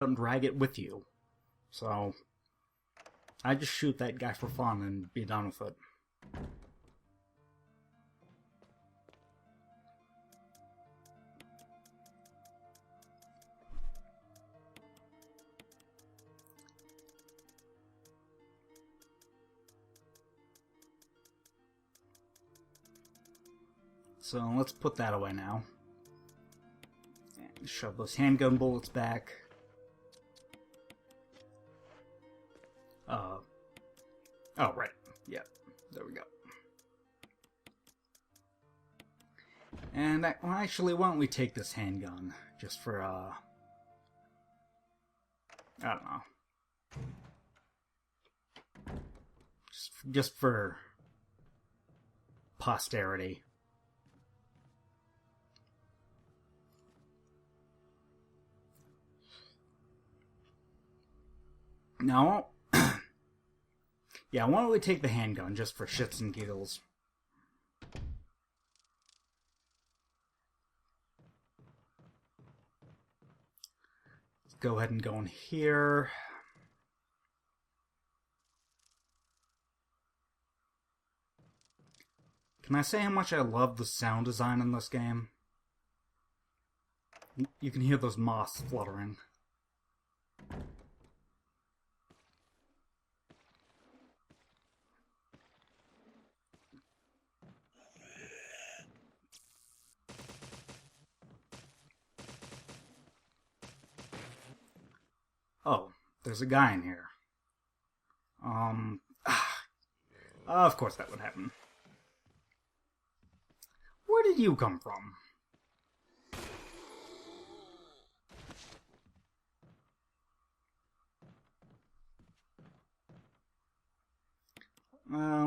and drag it with you. So I just shoot that guy for fun and be done with it. So let's put that away now. And shove those handgun bullets back. Oh, right. Yeah, there we go. And well, actually, why don't we take this handgun just for, I don't know. Just for posterity. No. Yeah, why don't we take the handgun just for shits and giggles? Let's go ahead and go in here. Can I say how much I love the sound design in this game? You can hear those moths fluttering. Oh, there's a guy in here. Of course that would happen. Where did you come from?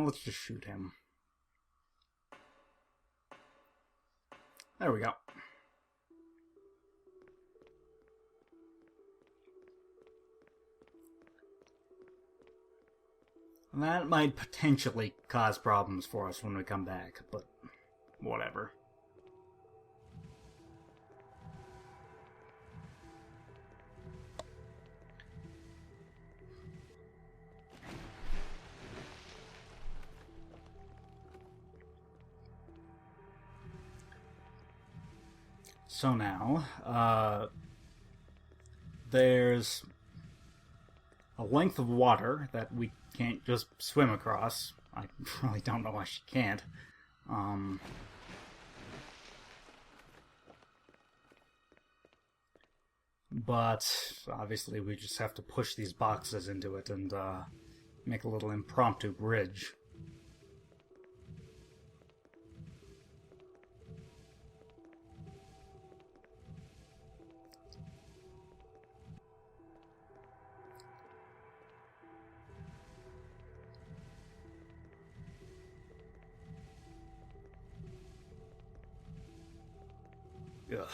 Let's just shoot him. There we go. That might potentially cause problems for us when we come back, but whatever. So now, there's a length of water that we can't just swim across. I really don't know why she can't. But obviously we just have to push these boxes into it and make a little impromptu bridge. Ugh.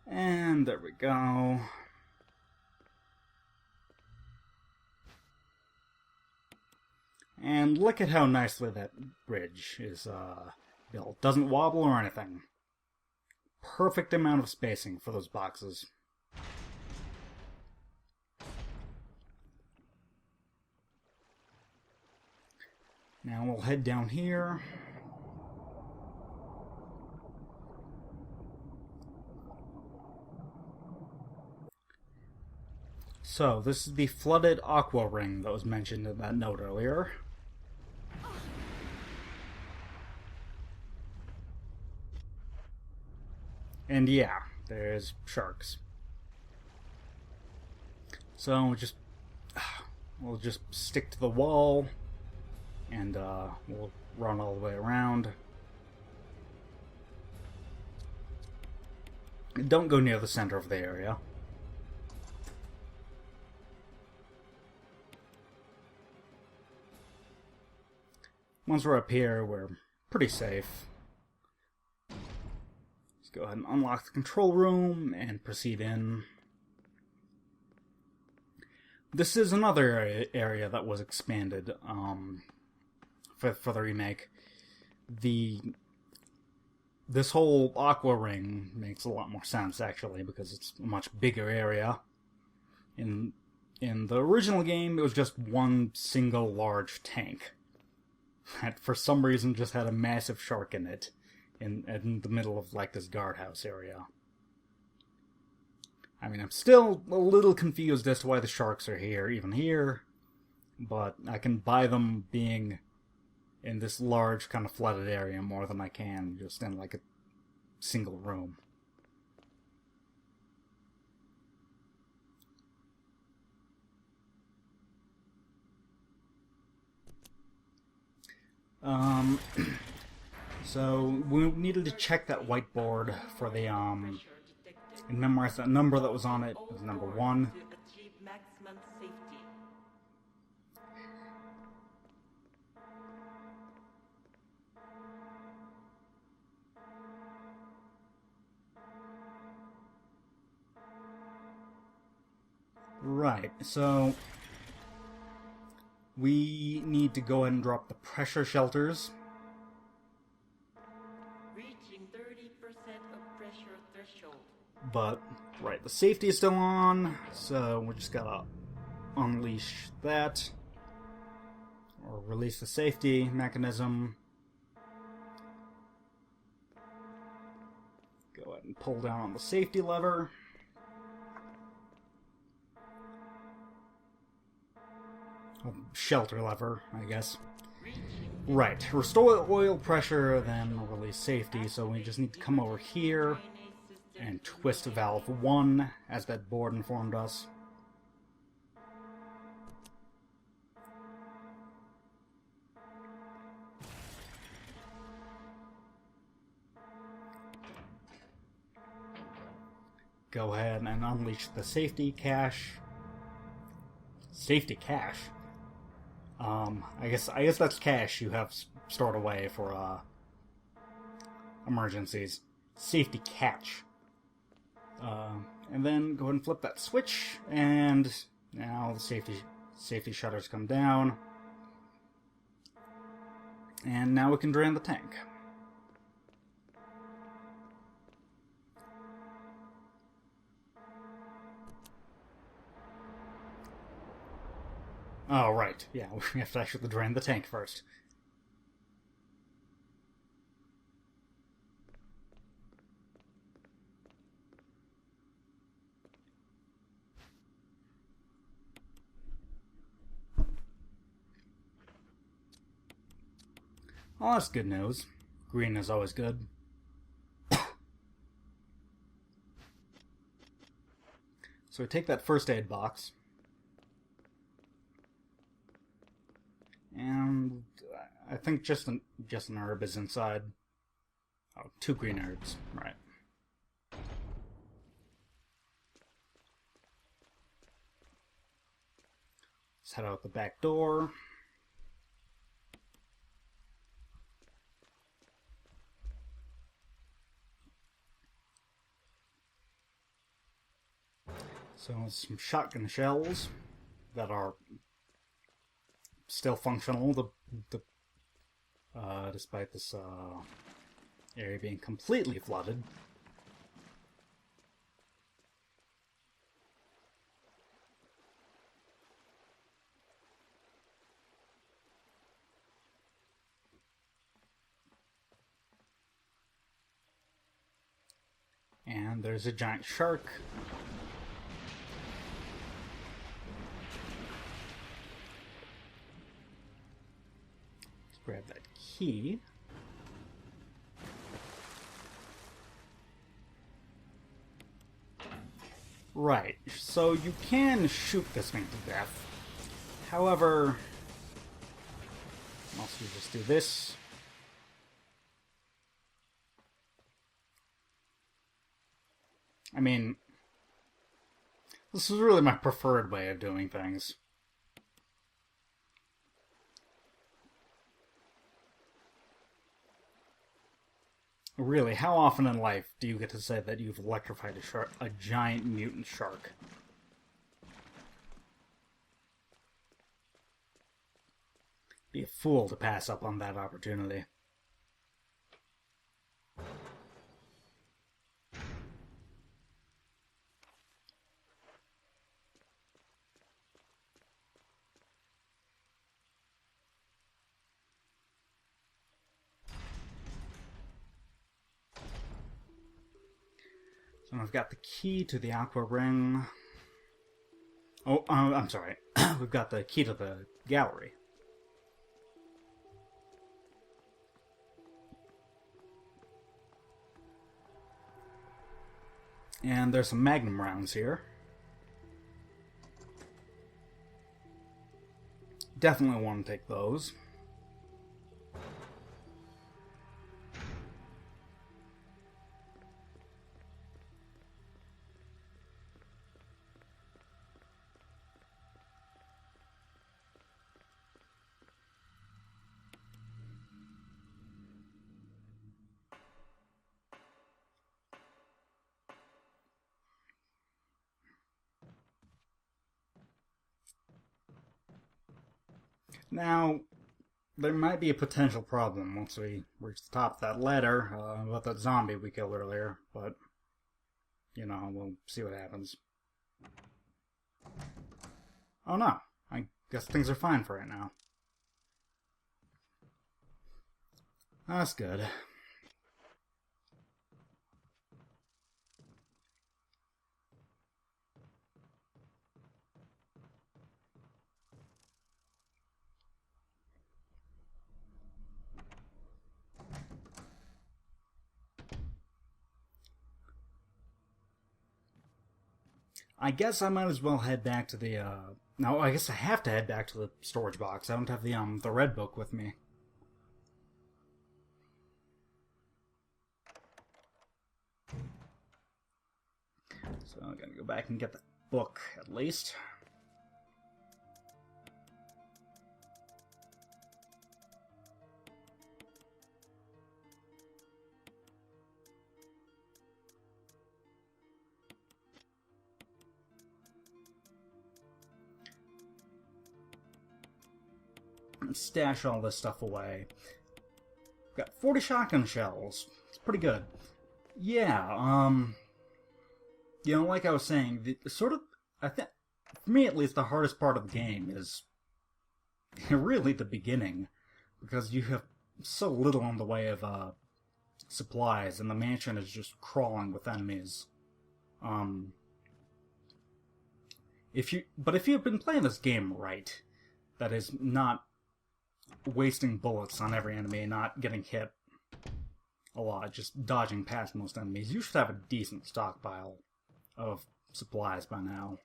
And there we go. And look at how nicely that bridge is built. Doesn't wobble or anything. Perfect amount of spacing for those boxes. Now we'll head down here. So, this is the flooded aqua ring that was mentioned in that note earlier. And yeah, there's sharks. So we'll just stick to the wall, and we'll run all the way around. Don't go near the center of the area. Once we're up here, we're pretty safe. Let's go ahead and unlock the control room and proceed in. This is another area that was expanded for the remake. This whole aqua ring makes a lot more sense, actually, because it's a much bigger area. In the original game, it was just one single large tank that for some reason just had a massive shark in it, in the middle of like this guardhouse area. I mean, I'm still a little confused as to why the sharks are even here, but I can buy them being in this large kind of flooded area more than I can just in like a single room. So we needed to check that whiteboard for the and memorize that number that was on it. It was number 1. Right, so we need to go ahead and drop the pressure shelters. Reaching 30% of pressure threshold. But, right, the safety is still on, so we just gotta unleash that. Or release the safety mechanism. Go ahead and pull down on the safety lever. Shelter lever, I guess. Right, restore oil pressure, then release safety, so we just need to come over here and twist valve 1, as that board informed us. Go ahead and unleash the safety cache. Safety cache? I guess that's cash you have stored away for emergencies. Safety catch. And then go ahead and flip that switch, and now the safety shutters come down. And now we can drain the tank. Oh, right. Yeah, we have to actually drain the tank first. Oh, that's good news. Green is always good. So we take that first aid box. And I think just an herb is inside. Oh, 2 green herbs, right. Let's head out the back door. So some shotgun shells that are still functional, despite this area being completely flooded. And there's a giant shark. Grab that key. Right, so you can shoot this thing to death. However, also you just do this. I mean, this is really my preferred way of doing things. Really, how often in life do you get to say that you've electrified a giant mutant shark? Be a fool to pass up on that opportunity. So I've got the key to the Aqua Ring. Oh, I'm sorry. We've got the key to the gallery. And there's some Magnum rounds here. Definitely want to take those. Now, there might be a potential problem once we reach the top of that ladder about that zombie we killed earlier, but, you know, we'll see what happens. Oh no, I guess things are fine for right now. That's good. I guess I might as well head back to the, No, I guess I have to head back to the storage box. I don't have the red book with me. So I'm gonna go back and get the book, at least. And stash all this stuff away. Got 40 shotgun shells. It's pretty good. Yeah, you know, like I was saying, the sort of, I think, for me at least, the hardest part of the game is really the beginning, because you have so little in the way of supplies, and the mansion is just crawling with enemies. If you've been playing this game right, that is, not wasting bullets on every enemy, not getting hit a lot, just dodging past most enemies, you should have a decent stockpile of supplies by now.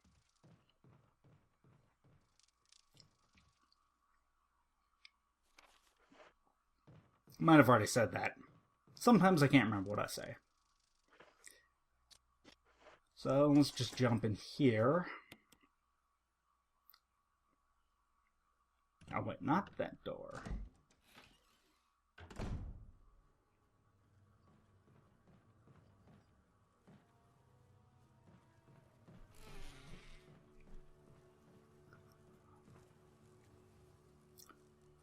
Might have already said that. Sometimes I can't remember what I say. So let's just jump in here. Oh wait, not that door.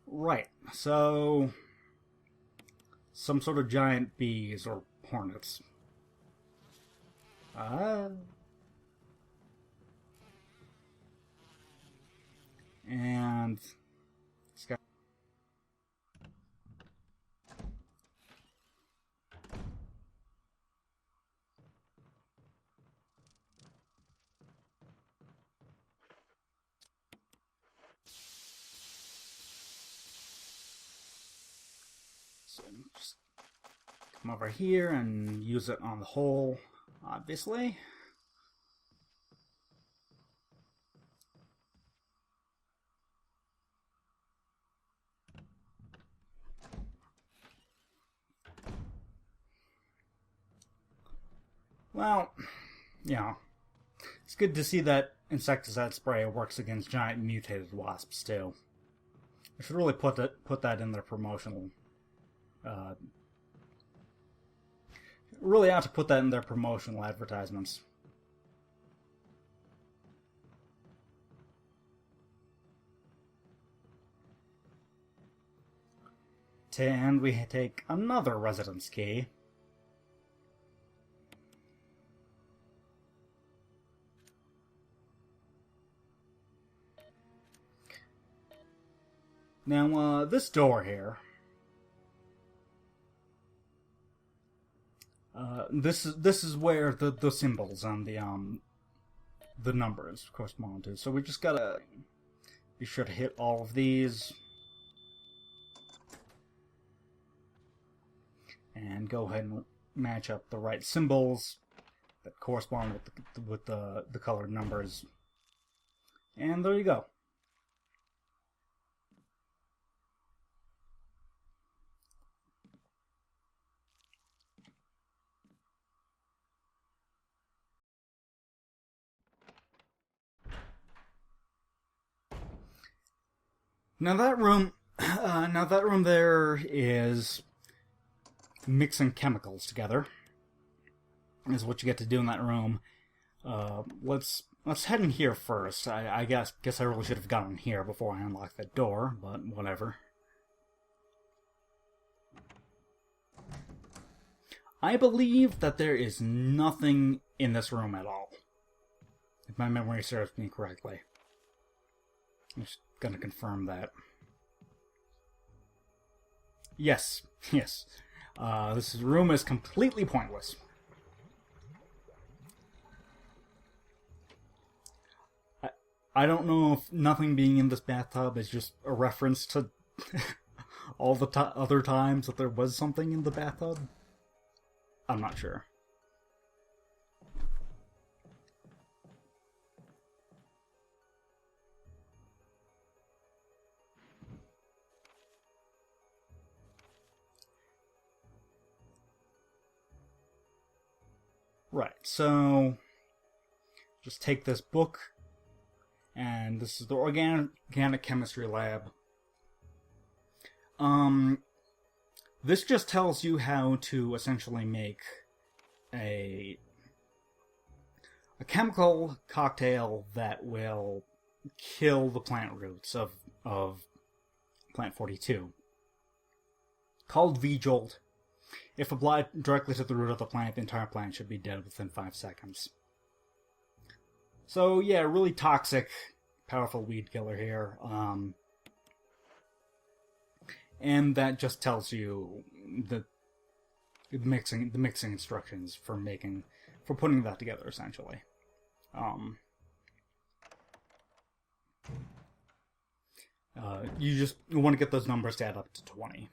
Right, so some sort of giant bees or hornets. And it's got so just come over here and use it on the hole, obviously. Well, yeah. It's good to see that insecticide spray works against giant mutated wasps, too. I should really put that in their promotional... really ought to put that in their promotional advertisements. and we take another residence key. Now, this door here. This is where the symbols and the numbers correspond to. So we just gotta be sure to hit all of these. And go ahead and match up the right symbols that correspond with the colored numbers. And there you go. Now that room there is mixing chemicals together. Is what you get to do in that room. Let's head in here first. I guess I really should have gotten here before I unlocked that door, but whatever. I believe that there is nothing in this room at all, if my memory serves me correctly. I'm just gonna confirm that. Yes. This room is completely pointless. I don't know if nothing being in this bathtub is just a reference to all the other times that there was something in the bathtub. I'm not sure. Right, so just take this book, and this is the organic chemistry lab. This just tells you how to essentially make a chemical cocktail that will kill the plant roots of plant 42. Called V-Jolt. If applied directly to the root of the plant, the entire plant should be dead within 5 seconds. So yeah, really toxic, powerful weed killer here. And that just tells you the mixing instructions for putting that together, essentially. You want to get those numbers to add up to 20,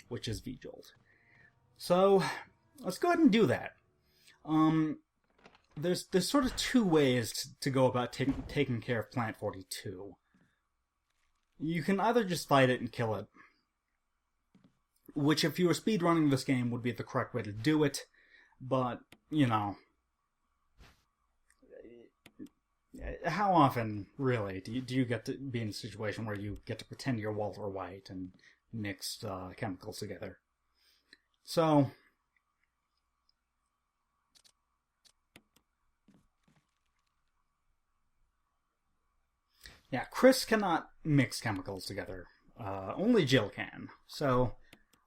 which is V-Jolt. So let's go ahead and do that. There's sort of two ways to go about taking care of Plant 42. You can either just fight it and kill it, which if you were speedrunning this game would be the correct way to do it, but, you know, how often, really, do you get to be in a situation where you get to pretend you're Walter White and mix chemicals together? So, yeah, Chris cannot mix chemicals together. Only Jill can. So,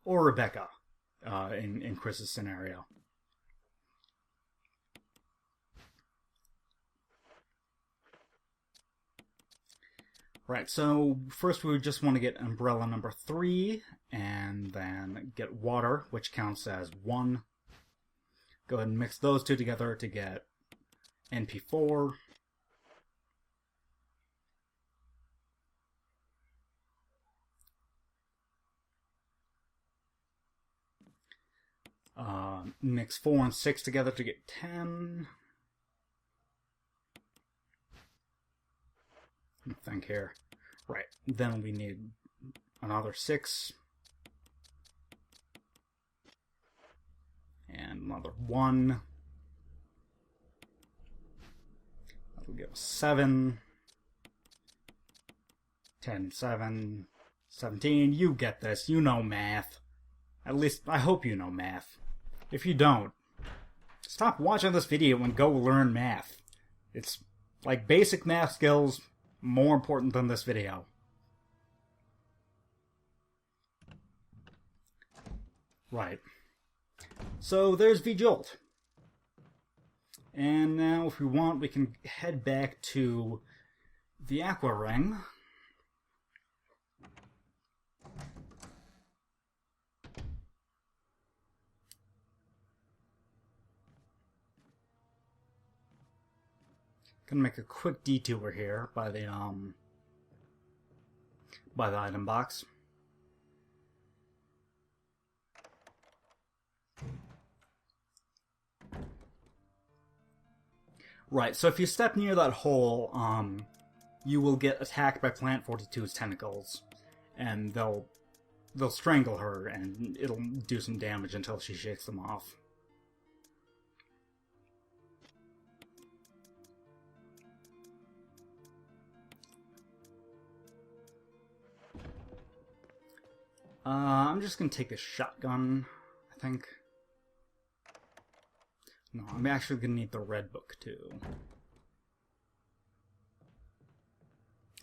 or Rebecca, in Chris's scenario. Right, so first we just want to get umbrella number 3, and then get water, which counts as 1. Go ahead and mix those two together to get NP4. Mix 4 and 6 together to get 10. Let me think here. Right, then we need another 6. And another 1. That'll give us 7. 10, 7, 17. You get this. You know math. At least, I hope you know math. If you don't, stop watching this video and go learn math. It's like basic math skills, more important than this video. Right. So there's V-Jolt. And now, if we want, we can head back to the Aqua Ring. Gonna make a quick detour here by the item box. Right, so if you step near that hole, you will get attacked by Plant 42's tentacles, and they'll strangle her, and it'll do some damage until she shakes them off. I'm just gonna take the shotgun, I think. No, I'm actually gonna need the red book too.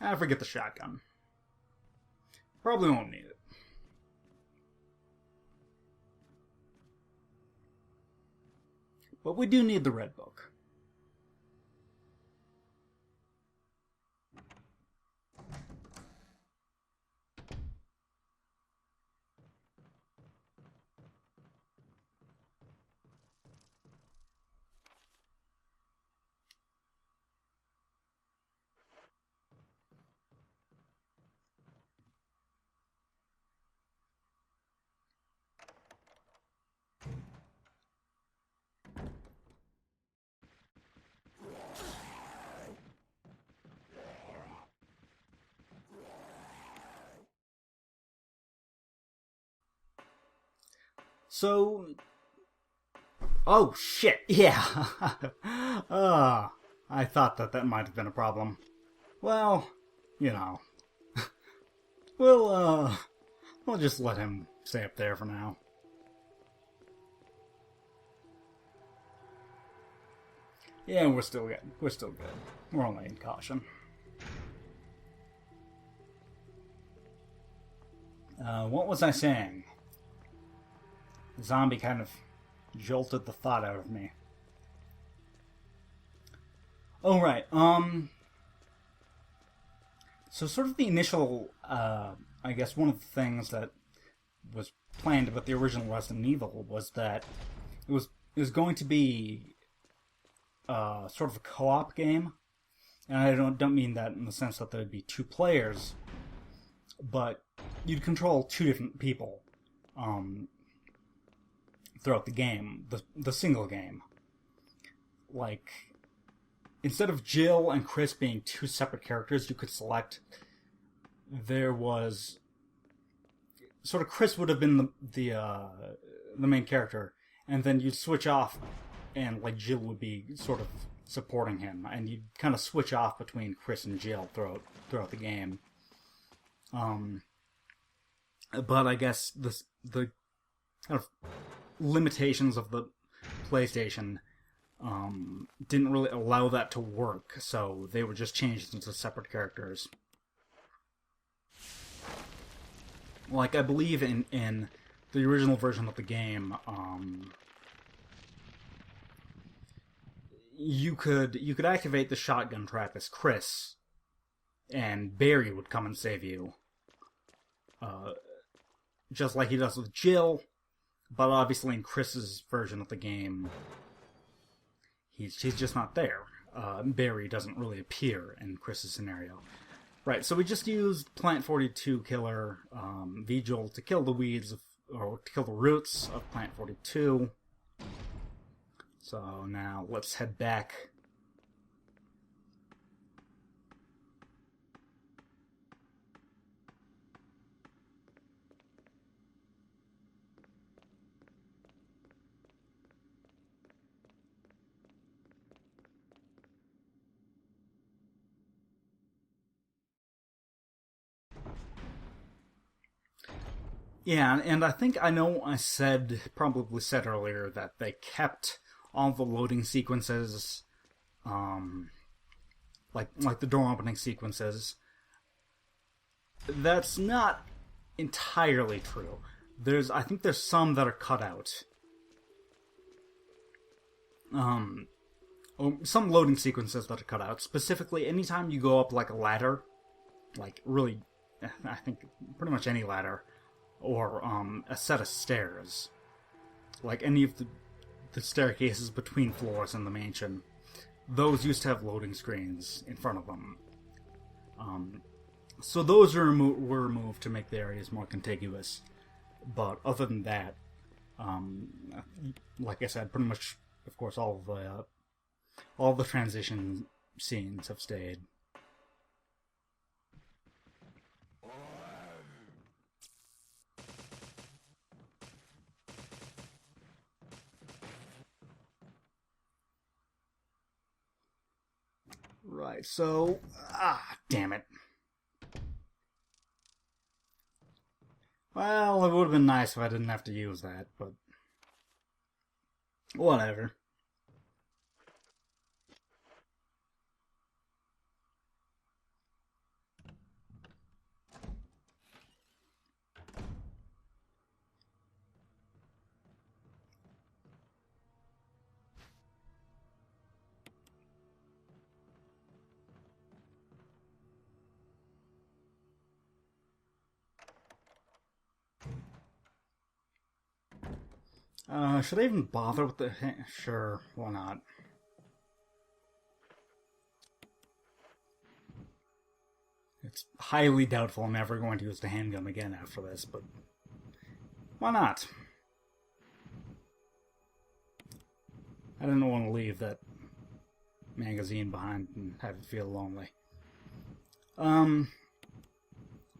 I forget the shotgun. Probably won't need it. But we do need the red book. So... Oh, shit, yeah. I thought that might have been a problem. Well, you know. We'll just let him stay up there for now. Yeah, we're still good. We're still good. We're only in caution. What was I saying? The zombie kind of jolted the thought out of me. Oh, right. So sort of the initial, I guess one of the things that was planned about the original Resident Evil was that it was going to be sort of a co-op game. And I don't mean that in the sense that there would be two players, but you'd control two different people throughout the game, the single game. Like, instead of Jill and Chris being two separate characters you could select, there was sort of Chris would have been the main character, and then you'd switch off, and like Jill would be sort of supporting him, and you'd kind of switch off between Chris and Jill throughout the game. But I guess the kind of limitations of the PlayStation didn't really allow that to work, so they were just changed into separate characters. Like, I believe in the original version of the game, you could activate the shotgun trap as Chris, and Barry would come and save you. Just like he does with Jill, but obviously in Chris's version of the game, he's just not there. Barry doesn't really appear in Chris's scenario. Right, so we just used Plant 42 Killer V-Jolt to kill the weeds, or to kill the roots of Plant 42. So now let's head back. Yeah, and I think I know I probably said earlier that they kept all the loading sequences, like the door opening sequences. That's not entirely true. I think there's some that are cut out. Some loading sequences that are cut out. Specifically, anytime you go up like a ladder, like really, I think pretty much any ladder, or a set of stairs, like any of the staircases between floors in the mansion, those used to have loading screens in front of them. So those were removed to make the areas more contiguous. But other than that, like I said, pretty much, of course, all the transition scenes have stayed. Right, so... damn it. Well, it would have been nice if I didn't have to use that, but... whatever. Should I even bother with the... Sure, why not? It's highly doubtful I'm ever going to use the handgun again after this, but... why not? I didn't want to leave that magazine behind and have it feel lonely.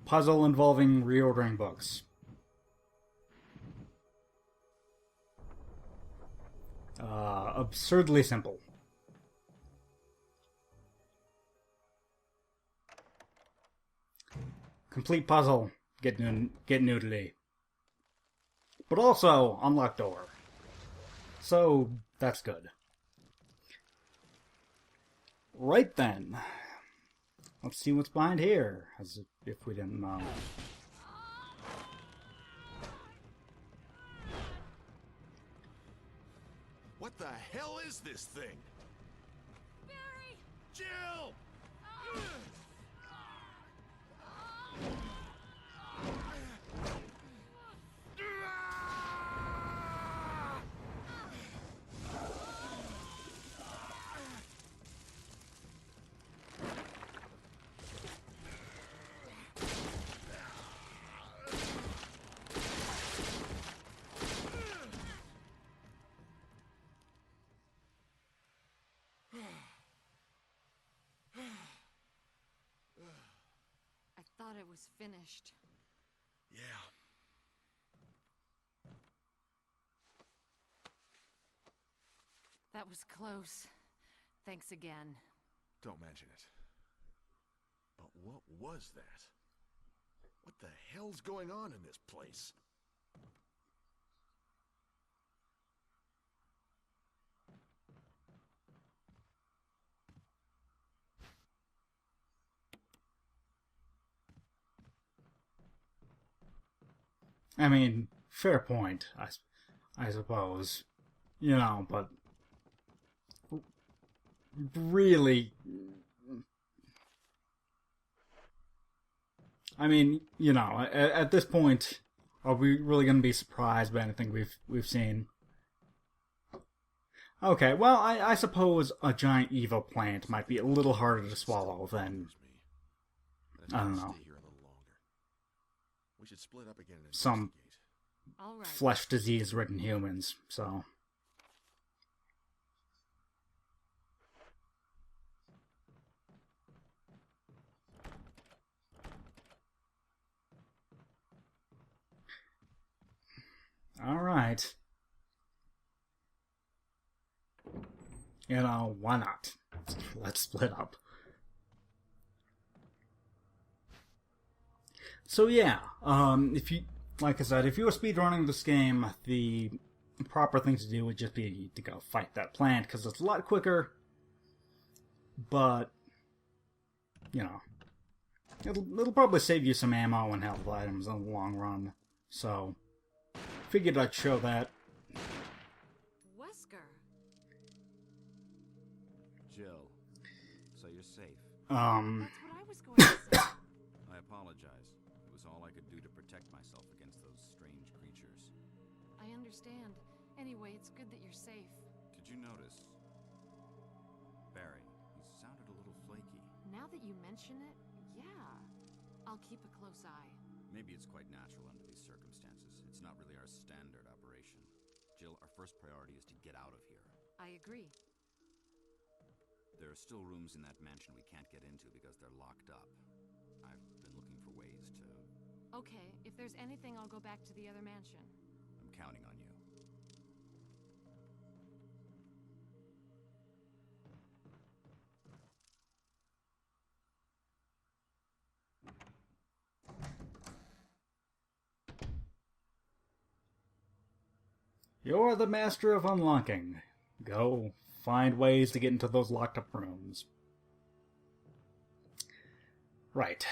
Puzzle involving reordering books. Absurdly simple. Complete puzzle. Get nudity. But also, unlock door. So, that's good. Right then. Let's see what's behind here, as if we didn't know. What the hell is this thing? Barry! Jill! I thought it was finished. Yeah. That was close. Thanks again. Don't mention it. But what was that? What the hell's going on in this place? I mean, fair point, I suppose. You know, but... really... I mean, you know, at this point, are we really going to be surprised by anything we've seen? Okay, well, I suppose a giant evil plant might be a little harder to swallow than... I don't know. Stay here a little longer. We should split up again and Some investigate. All right. flesh disease-ridden humans, so... Alright. You know, why not? Let's split up. So yeah, if you, like I said, if you were speedrunning this game, the proper thing to do would just be to go fight that plant, because it's a lot quicker, but, you know, it'll probably save you some ammo and health items in the long run, so figured I'd show that. Wesker. Jill, so you're safe. That's what I was going to say. I apologize. It was all I could do to protect myself against those strange creatures. I understand. Anyway, it's good that you're safe. Did you notice? Barry, he sounded a little flaky. Now that you mention it, yeah. I'll keep a close eye. Maybe it's quite natural under these circumstances. It's not really our standard operation. Jill, our first priority is to get out of here. I agree. There are still rooms in that mansion we can't get into because they're locked up. I've been looking for ways to... Okay, if there's anything, I'll go back to the other mansion. I'm counting on you. You're the master of unlocking. Go find ways to get into those locked up rooms. Right.